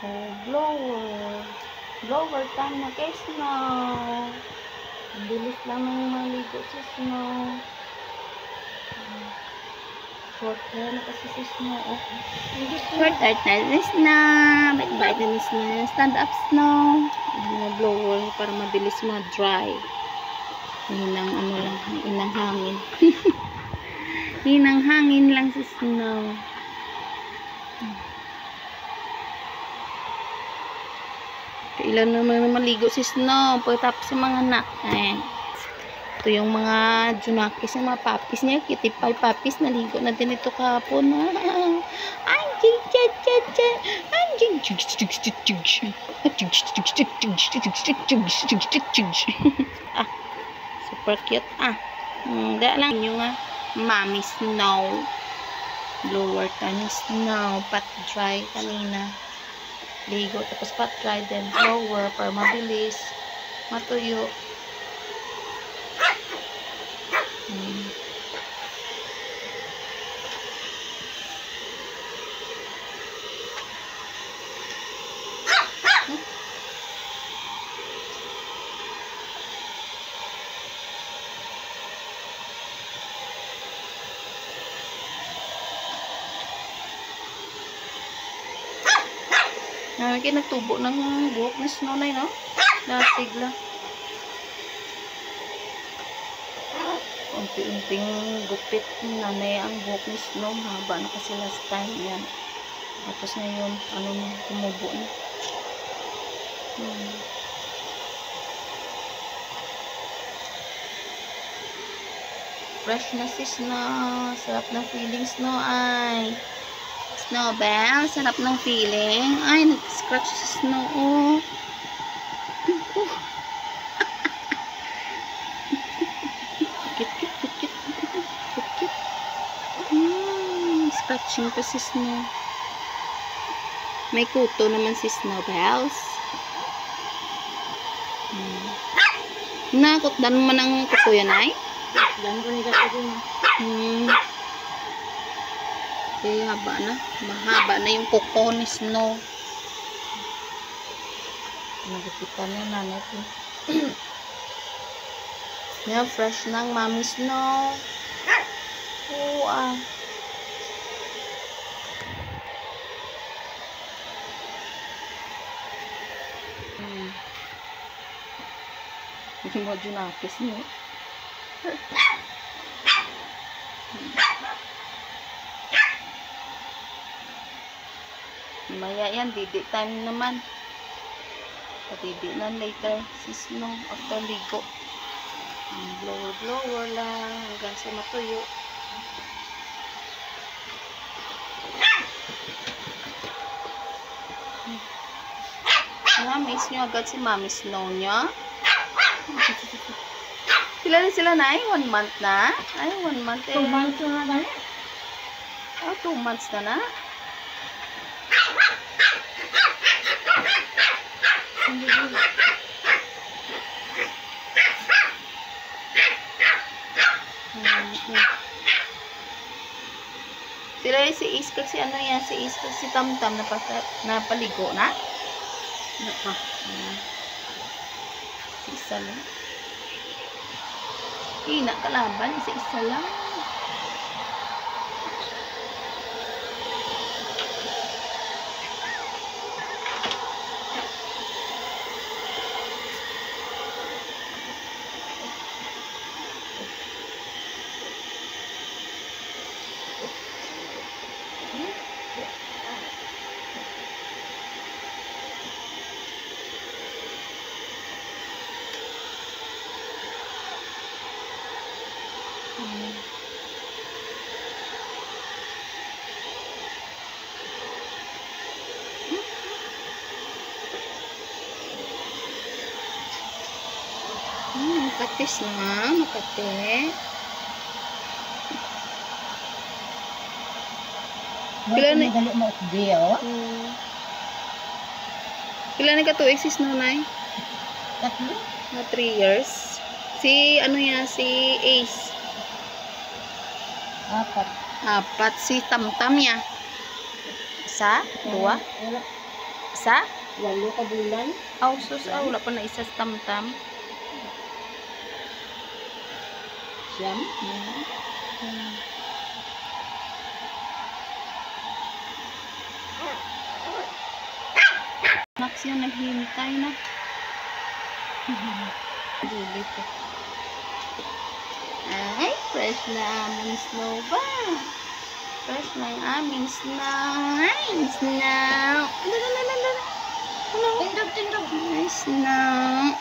Oh, blower. Blower time na kay Snow. Ang bilis lang ng maligo si Snow. Short hair na kasi si Snow. Oh. Short hair na si Snow. Bait-bait na ni Snow. Stand up, Snow. Mga blower para mabilis ma-dry. Hinang ano lang, hinang hangin. Hinang hangin lang si Snow. Kailan naman maligo si Snow pagkatapos sa mga anak. Ito yung mga junakis, yung mga papis niya. Kitty pie papis. Naligo na din ito kahapon. Anjing, super cute. Dahil lang yung Mommy Snow. Blower ka ni Snow. Pat dry kanina. Ligo, tapos pat dry, then blower para mabilis matuyo. Kaya nagtubo ng buhok ni Snow na yun, no? Lasig lang. Unti-unting gupit. Nanay ang buhok ni Snow. Haba na kasi last time yan. Tapos ngayon, ano na, tumubo na. Fresh na si Snow. Sarap ng feeling, Snow ay. Snowbell, sarap ng feeling. Ay, nag-scratch si Snow. Oh. Scratching pa si Snow. May kuto naman si Snowbells. Nakutdan mo ng kuto yan, ay? Dan ko nila ko din. Kaya haba na. Mahaba na yung kuko ni Snow. Nagupitan na nanay ko. Yan, fresh ng Mommy Snow. Oo, Hindi mo junakis niyo. Maya yan, didi time naman. Patidi na later si Snow after ligo. Blower lang hanggang sa matuyo. Miss nyo agad si Mommy Snow niya. Sila na 1 month na. Ay, 1 month eh. 2 months na gani. Oh, 2 months na. Sila si Iskag, si ano yan, si Iskag, si Tamtam na paligo na. Si isa lang. Nakalaban, si isa lang. Makatis na, makate. Pila ni dali mo video. Pila ni ka tuig sis nanay? Tatlo. Na 3 years. Si ano yan, si Ace. 4. 4 si Tamtam niya. 1, 2. Wala. Sa? 8 ka bulan. Aw, sus, wala pa na isa sa tamtam. Siyam. Max yung naghihintay na. Dulit ko. Ay, fresh na aming snow ba? Fresh na yung aming snow. Ay, snow. Ano? Tindog. Ay, snow.